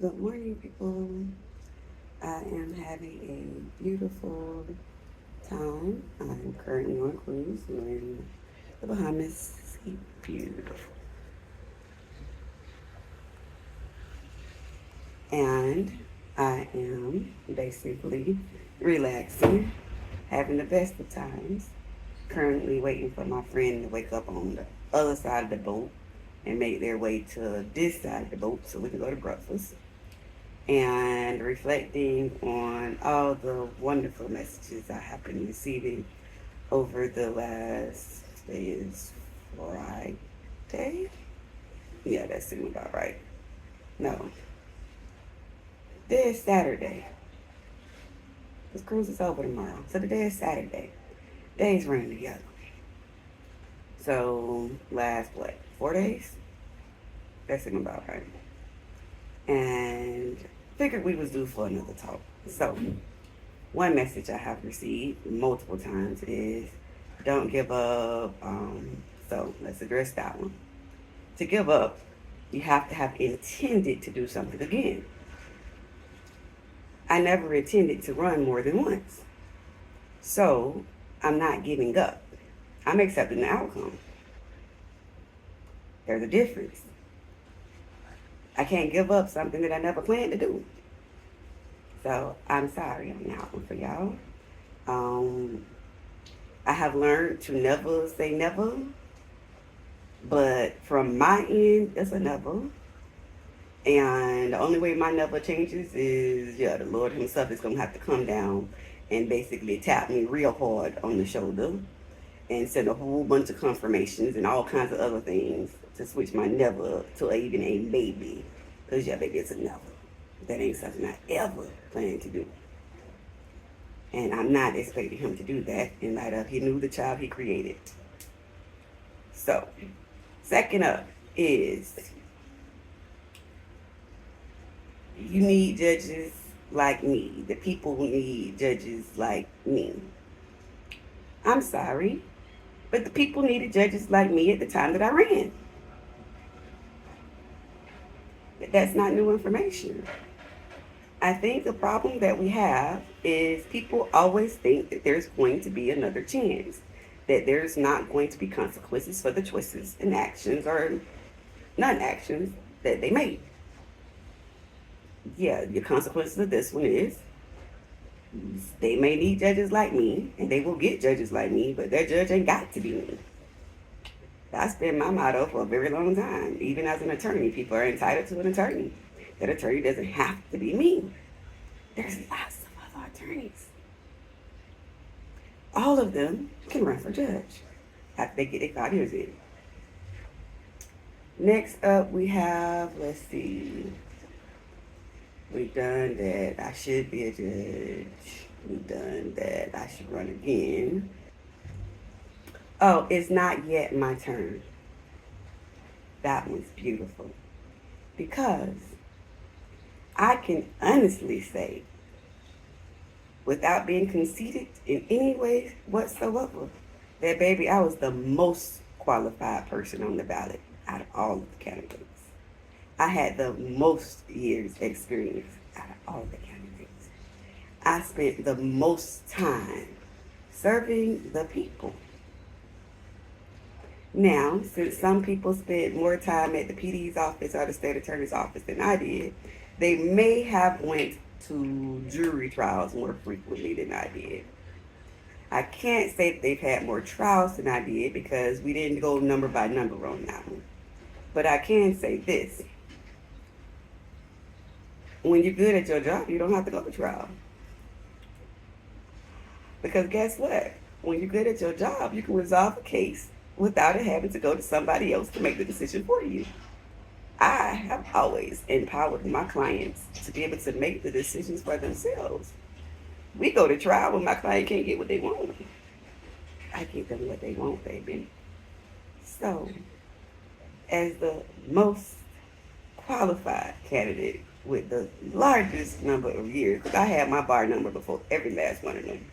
Good morning, people. I am having a beautiful time. I'm currently on a cruise. We're in the Bahamas. Beautiful. And I am basically relaxing, having the best of times. Currently waiting for my friend to wake up on the other side of the boat and make their way to this side of the boat so we can go to breakfast. And reflecting on all the wonderful messages I have been receiving over the last day is Friday. Yeah, that seemed about right. No, today is Saturday. This cruise is over tomorrow, so today is Saturday. Days running together. So last what 4 days? That seemed about right. And figured we was due for another talk. So one message I have received multiple times is don't give up. So let's address that one. To give up, you have to have intended to do something again. I never intended to run more than once. So I'm not giving up. I'm accepting the outcome. There's a difference. I can't give up something that I never planned to do. So I'm sorry on that one for y'all. Um, I have learned to never say never, but from my end, it's a never. And the only way my never changes is, yeah, the Lord Himself is going to have to come down and basically tap me real hard on the shoulder and send a whole bunch of confirmations and all kinds of other things to switch my never to even a maybe. Because, yeah, baby, it's a never. That ain't something I ever plan to do. And I'm not expecting Him to do that in light of He knew the child He created. So, second up is you need judges like me. The people need judges like me. I'm sorry, but the people needed judges like me at the time that I ran. But that's not new information. I think the problem that we have is people always think that there's going to be another chance, that there's not going to be consequences for the choices and actions or non actions that they make. Yeah, the consequences of this one is they may need judges like me, and they will get judges like me, but their judge ain't got to be me. That's been my motto for a very long time. Even as an attorney, people are entitled to an attorney. That attorney doesn't have to be me. There's lots of other attorneys. All of them can run for judge after they get their 5 years in. Next up, we have, let's see, we've done that I should be a judge. We've done that I should run again. Oh, it's not yet my turn. That one's beautiful. Because I can honestly say, without being conceited in any way whatsoever, that baby, I was the most qualified person on the ballot out of all of the candidates. I had the most years experience out of all the candidates. I spent the most time serving the people. Now, since some people spent more time at the PD's office or the state attorney's office than I did, they may have went to jury trials more frequently than I did. I can't say that they've had more trials than I did because we didn't go number by number on that one. But I can say this. When you're good at your job, you don't have to go to trial. Because guess what? When you're good at your job, you can resolve a case without it having to go to somebody else to make the decision for you. I have always empowered my clients to be able to make the decisions for themselves. We go to trial when my client can't get what they want. I give them what they want, baby. So, as the most qualified candidate with the largest number of years, because I had my bar number before every last one of them.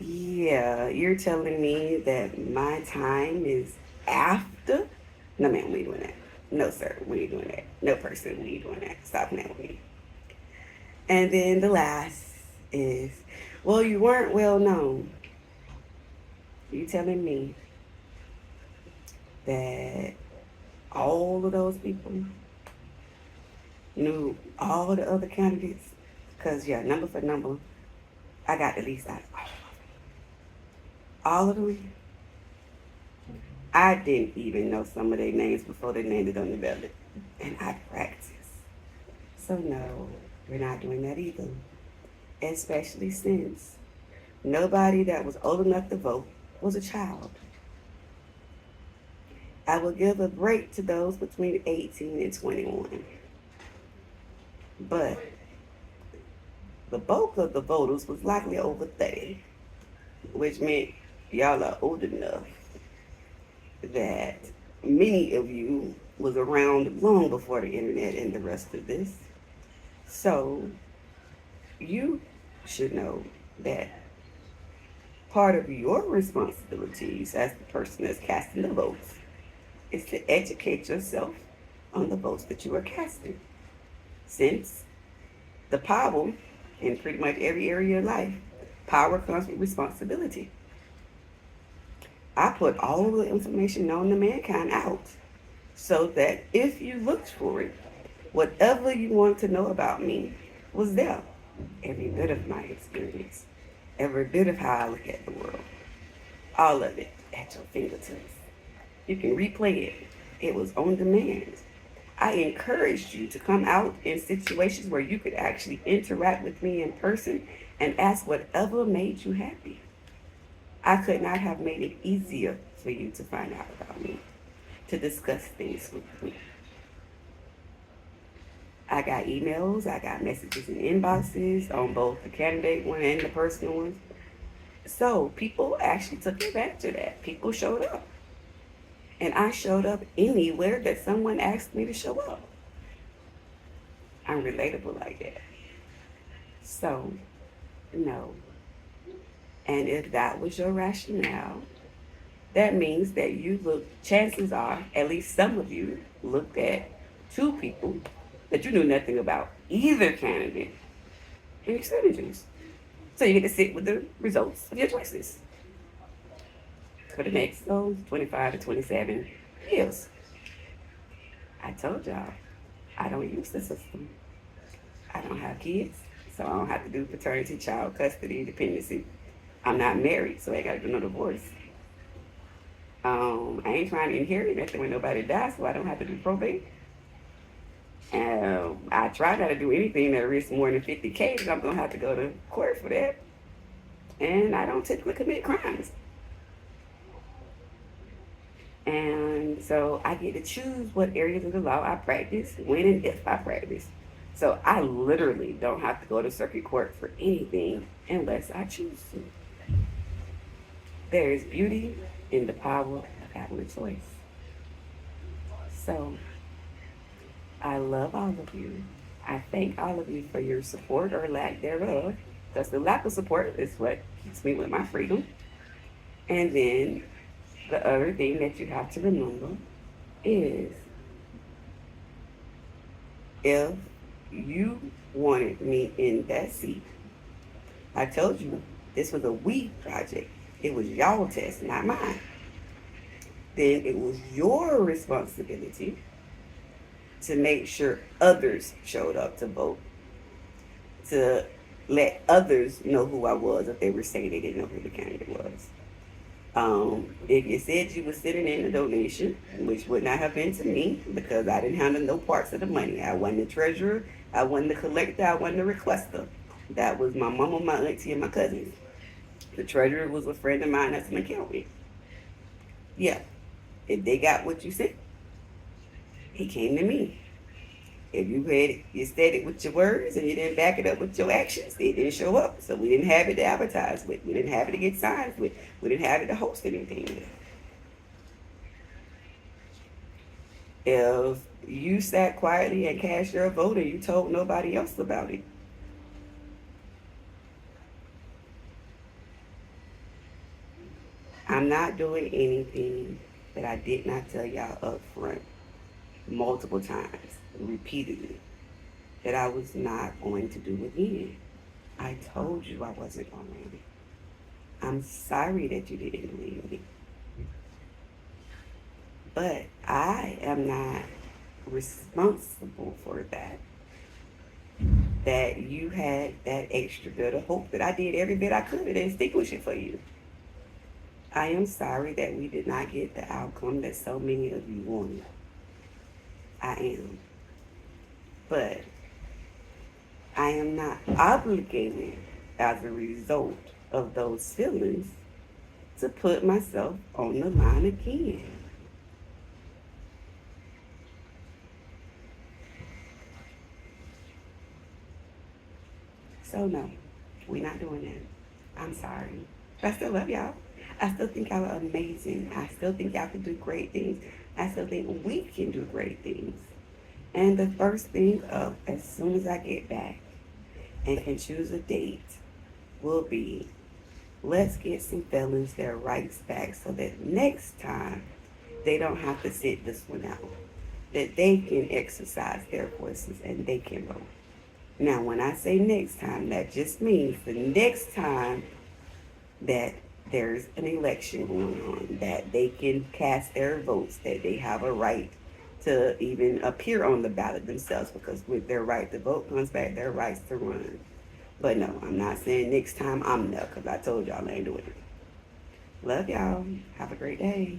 Yeah, you're telling me that my time is after? No, ma'am, we ain't doing that. No, sir, we ain't doing that. No person, we ain't doing that. Stop playing with me. And then the last is, well, you weren't well known. You telling me that all of those people knew all the other candidates? Because, yeah, number for number, I got the least out of all of them. I didn't even know some of their names before they named it on the ballot. And I practiced. So, no, we're not doing that either. Especially since nobody that was old enough to vote was a child. I will give a break to those between 18 and 21. But the bulk of the voters was likely over 30, which meant y'all are old enough that many of you was around long before the internet and the rest of this. So you should know that part of your responsibilities as the person that's casting the votes is to educate yourself on the votes that you are casting. Since the power in pretty much every area of life, power comes with responsibility. I put all the information known to mankind out so that if you looked for it, whatever you wanted to know about me was there. Every bit of my experience, every bit of how I look at the world, all of it at your fingertips. You can replay it. It was on demand. I encouraged you to come out in situations where you could actually interact with me in person and ask whatever made you happy. I could not have made it easier for you to find out about me, to discuss things with me. I got emails, I got messages and inboxes on both the candidate one and the personal one. So people actually took advantage of that. People showed up. And I showed up anywhere that someone asked me to show up. I'm relatable like that. So, no. And if that was your rationale, that means that you look, chances are, at least some of you looked at two people that you knew nothing about either candidate and expenditures. So you get to sit with the results of your choices for the next 25 to 27 years. I told y'all, I don't use the system. I don't have kids, so I don't have to do paternity, child custody, dependency. I'm not married, so I got to do no divorce. I ain't trying to inherit nothing when nobody dies, so I don't have to do probate. I try not to do anything that risks more than 50K, because I'm going to have to go to court for that. And I don't typically commit crimes. And so I get to choose what areas of the law I practice, when and if I practice. So I literally don't have to go to circuit court for anything unless I choose to. There is beauty in the power of having a choice. So I love all of you. I thank all of you for your support or lack thereof, because the lack of support is what keeps me with my freedom. And then the other thing that you have to remember is if you wanted me in that seat, I told you this was a we project. It was y'all test, not mine. Then it was your responsibility to make sure others showed up to vote, to let others know who I was if they were saying they didn't know who the candidate was. If you said you were sitting in a donation, which would not have been to me because I didn't handle no parts of the money. I wasn't the treasurer, I wasn't the collector, I wasn't the requester. That was my mama, my auntie, and my cousins. The treasurer was a friend of mine that's an accountant. Yeah, if they got what you said, he came to me. If you said it with your words and you didn't back it up with your actions, it didn't show up. So we didn't have it to advertise with. We didn't have it to get signs with. We didn't have it to host anything with. If you sat quietly and cast your vote and you told nobody else about it, I'm not doing anything that I did not tell y'all up front. multiple times, repeatedly, that I was not going to do again. I told you I wasn't going to. I'm sorry that you didn't believe me. But I am not responsible for that. That you had that extra bit of hope that I did every bit I could to extinguish it for you. I am sorry that we did not get the outcome that so many of you wanted. I am. But I am not obligated as a result of those feelings to put myself on the line again. So no, we're not doing that. I'm sorry. But I still love y'all. I still think y'all are amazing. I still think y'all can do great things. I still think we can do great things. And the first thing up, as soon as I get back and can choose a date, will be let's get some felons their rights back so that next time they don't have to sit this one out. That they can exercise their voices and they can vote. Now, when I say next time, that just means the next time that there's an election going on, that they can cast their votes, that they have a right to even appear on the ballot themselves, because with their right to vote comes back their rights to run. But no, I'm not saying next time I'm there, because I told y'all I ain't doing it. Love y'all. Have a great day.